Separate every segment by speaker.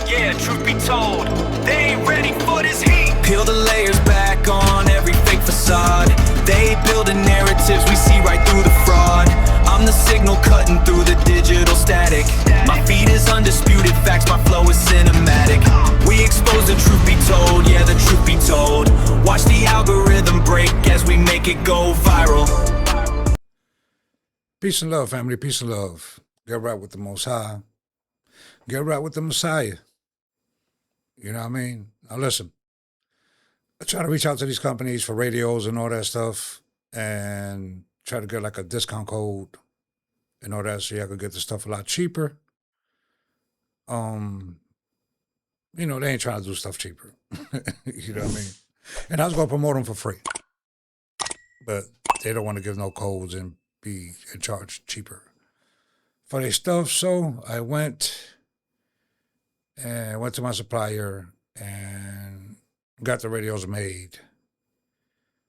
Speaker 1: Yeah, truth be told, they ain't ready for this heat.
Speaker 2: Peel the layers back on every fake facade. They building narratives, we see right through the fraud. I'm the signal cutting through the digital static. My feed is undisputed facts, my flow is cinematic. We expose the truth be told, yeah, the truth be told. Watch the algorithm break as we make it go viral.
Speaker 3: Peace and love, family, peace and love. Get right with the Most High. Get right with the Messiah. You know what I mean? Now listen, I try to reach out to these companies for radios and all that stuff and try to get like a discount code and all that so I could get the stuff a lot cheaper. You know, they ain't trying to do stuff cheaper. You know what I mean? And I was going to promote them for free. But they don't want to give no codes and be in charge cheaper for their stuff. So I went to my supplier and got the radios made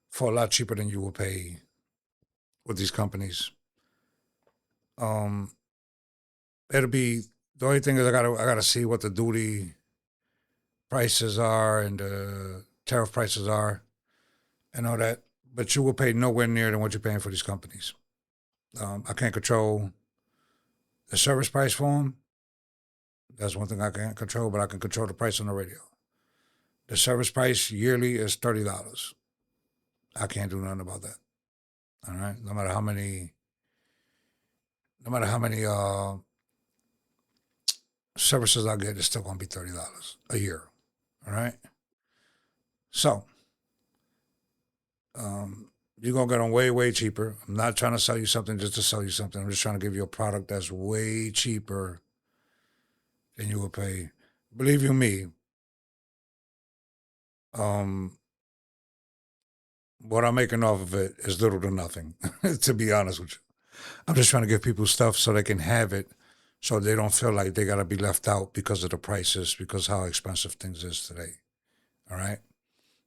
Speaker 3: for a lot cheaper than you will pay with these companies. It'll be, the only thing is I gotta see what the duty prices are and the tariff prices are and all that. But you will pay nowhere near than what you're paying for these companies. I can't control the service price for them. That's one thing I can't control, but I can control the price on the radio. The service price yearly is $30. I can't do nothing about that. All right, no matter how many services I get, it's still gonna be $30 a year. All right. So you're gonna get them way, way cheaper. I'm not trying to sell you something just to sell you something. I'm just trying to give you a product that's way cheaper than you would pay. Believe you me, what I'm making off of it is little to nothing, to be honest with you. I'm just trying to give people stuff so they can have it, so they don't feel like they got to be left out because of the prices, because how expensive things is today. All right?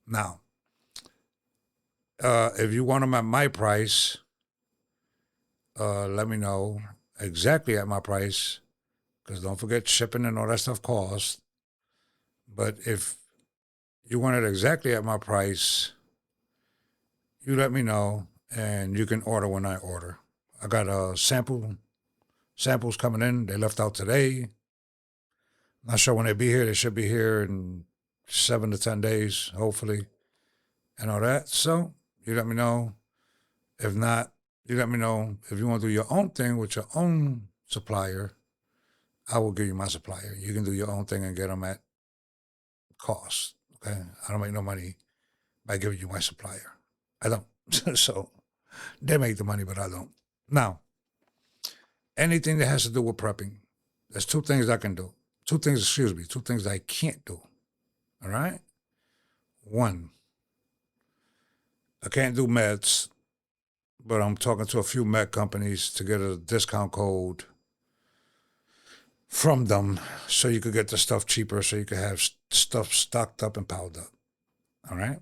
Speaker 3: Now, if you want them at my price, let me know exactly at my price, because don't forget shipping and all that stuff costs. But if you want it exactly at my price, you let me know, and you can order when I order. I got samples coming in. They left out today. Not sure when they be here. They should be here in 7 to 10 days, hopefully, and all that. So you let me know. If not, you let me know. If you want to do your own thing with your own supplier, I will give you my supplier. You can do your own thing and get them at cost. Okay, I don't make no money by giving you my supplier. I don't. So they make the money, but I don't. Now, anything that has to do with prepping, there's two things I can do. Two things I can't do. All right? One, I can't do meds, but I'm talking to a few med companies to get a discount code from them so you could get the stuff cheaper, so you could have stuff stocked up and piled up. All right?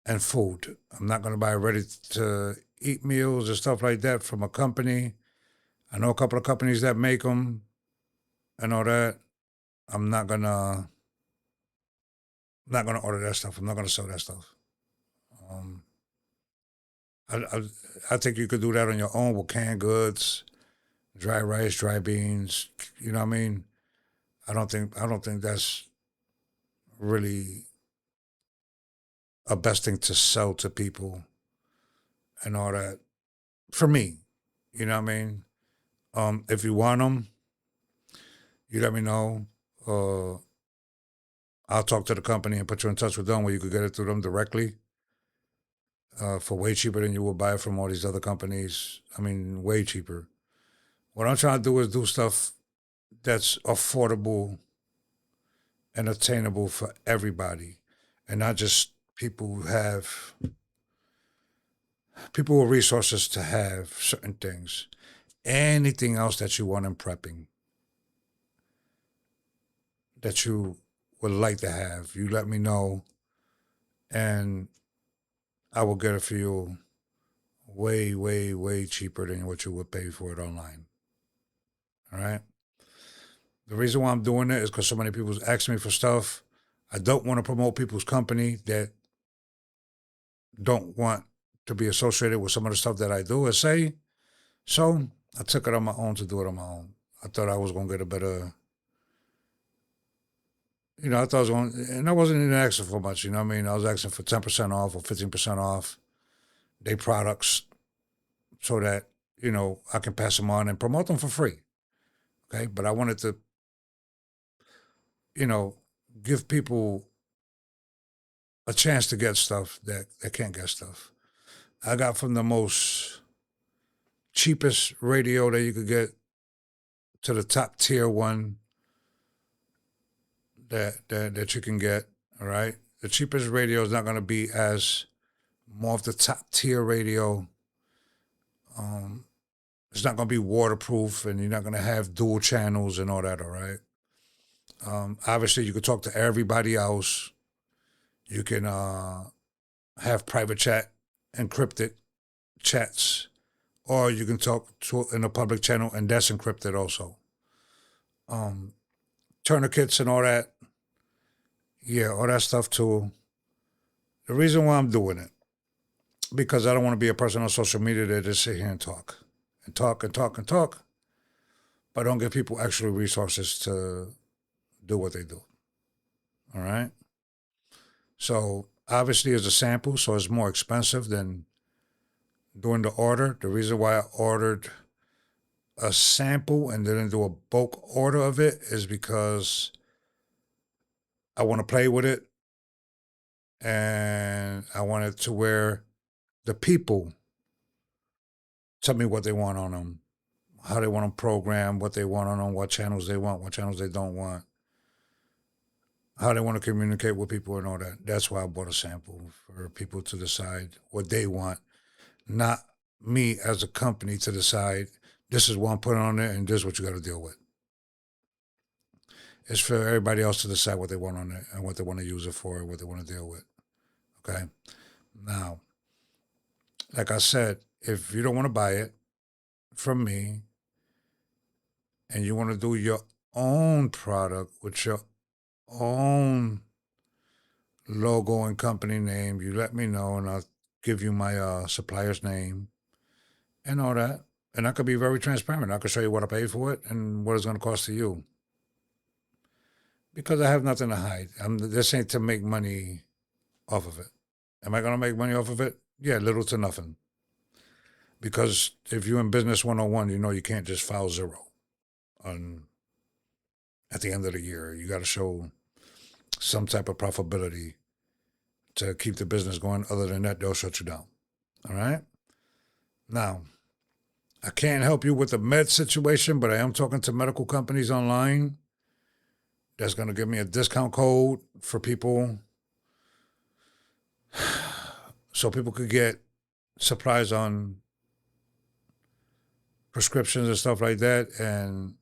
Speaker 3: And food. I'm not going to buy ready-to-eat meals and stuff like that from a company. I know a couple of companies that make them and all that. I'm not gonna order that stuff. I'm not gonna sell that stuff. I think you could do that on your own with canned goods, dry rice, dry beans. You know what I mean? I don't think that's really a best thing to sell to people and all that. For me, you know what I mean? If you want them, you let me know. I'll talk to the company and put you in touch with them where you could get it through them directly for way cheaper than you would buy it from all these other companies. I mean, way cheaper. What I'm trying to do is do stuff that's affordable and attainable for everybody, and not just people with resources to have certain things. Anything else that you want in prepping that you would like to have, you let me know, and I will get it for you way, way, way cheaper than what you would pay for it online. All right? The reason why I'm doing it is because so many people ask me for stuff. I don't want to promote people's company that don't want to be associated with some of the stuff that I do or say. So I took it on my own to do it on my own. I thought I was going to get a better, I thought I was going, and I wasn't even asking for much, you know what I mean? I was asking for 10% off or 15% off their products so that, I can pass them on and promote them for free. Okay. But I wanted to, you know, give people a chance to get stuff that can't get stuff. I got from the most cheapest radio that you could get to the top tier one that you can get. All right. The cheapest radio is not going to be as more of the top tier radio. It's not going to be waterproof, and you're not going to have dual channels and all that. All right. Obviously, you can talk to everybody else. You can have private chat, encrypted chats, or you can talk to in a public channel, and that's encrypted also. Tourniquets and all that, yeah, all that stuff too. The reason why I'm doing it, because I don't want to be a person on social media that just sit here and talk, and talk and talk and talk, but don't give people actual resources to do what they do. All right. So obviously, it's a sample, so it's more expensive than doing the order. The reason why I ordered a sample and didn't do a bulk order of it is because I want to play with it, and I want it to where the people tell me what they want on them, how they want them programmed, what they want on them, what channels they want, what channels they don't want, how they want to communicate with people and all that. That's why I bought a sample for people to decide what they want, not me as a company to decide this is what I'm putting on there and this is what you got to deal with. It's for everybody else to decide what they want on it and what they want to use it for and what they want to deal with. Okay. Now, like I said, if you don't want to buy it from me and you want to do your own product with your own logo and company name, you let me know and I'll give you my supplier's name and all that. And I could be very transparent. I could show you what I paid for it and what it's going to cost to you. Because I have nothing to hide. This ain't to make money off of it. Am I going to make money off of it? Yeah, little to nothing. Because if you're in business 101, you know you can't just file zero at the end of the year. You got to show some type of profitability to keep the business going. Other than that, they'll shut you down. All right? Now, I can't help you with the med situation, but I am talking to medical companies online that's going to give me a discount code for people so people could get supplies on prescriptions and stuff like that and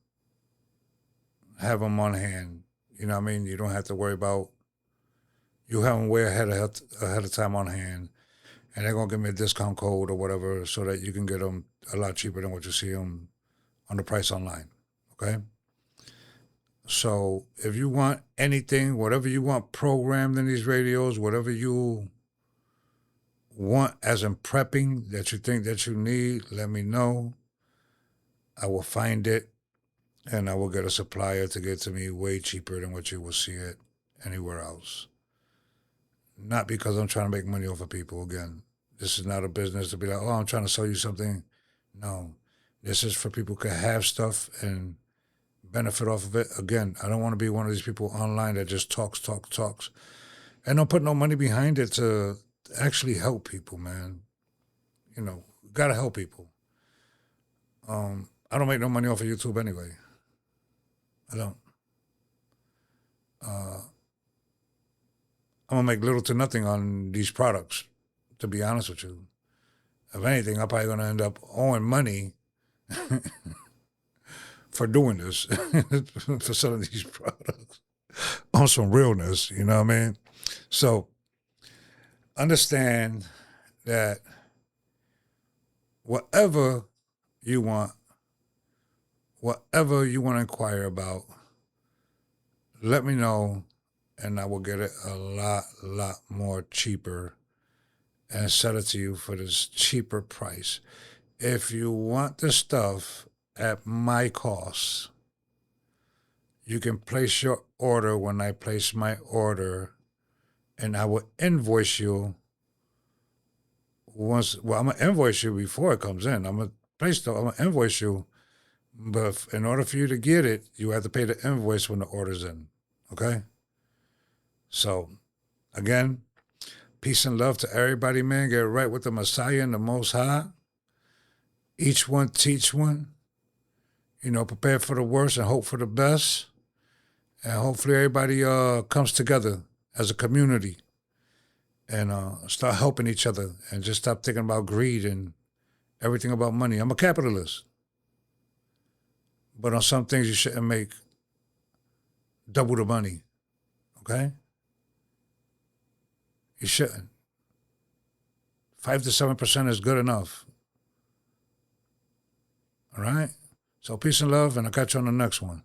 Speaker 3: have them on hand. You know what I mean? You don't have to worry about you have them way ahead of time on hand, and they're gonna give me a discount code or whatever so that you can get them a lot cheaper than what you see them on the price online. Okay. So if you want anything, whatever you want programmed in these radios, whatever you want as in prepping that you think that you need, let me know. I will find it and I will get a supplier to get to me way cheaper than what you will see it anywhere else. Not because I'm trying to make money off of people. Again, this is not a business to be like, oh, I'm trying to sell you something. No, this is for people who can have stuff and benefit off of it. Again, I don't want to be one of these people online that just talks, and don't put no money behind it to actually help people, man. Gotta help people. I don't make no money off of YouTube anyway. I don't. I'm gonna make little to nothing on these products, to be honest with you. If anything, I'm probably gonna end up owing money for doing this, for selling these products on some realness, you know what I mean? So understand that whatever you want to inquire about, let me know, and I will get it a lot more cheaper and sell it to you for this cheaper price. If you want the stuff at my cost, you can place your order when I place my order, and I will invoice you once. Well, I'm gonna invoice you before it comes in. I'm gonna invoice you, but in order for you to get it, you have to pay the invoice when the order's in. Okay. So, again, peace and love to everybody, man. Get right with the Messiah and the Most High. Each one teach one. Prepare for the worst and hope for the best. And hopefully everybody comes together as a community and start helping each other and just stop thinking about greed and everything about money. I'm a capitalist. But on some things you shouldn't make double the money. Okay? You shouldn't. 5 to 7% is good enough. All right? So peace and love, and I'll catch you on the next one.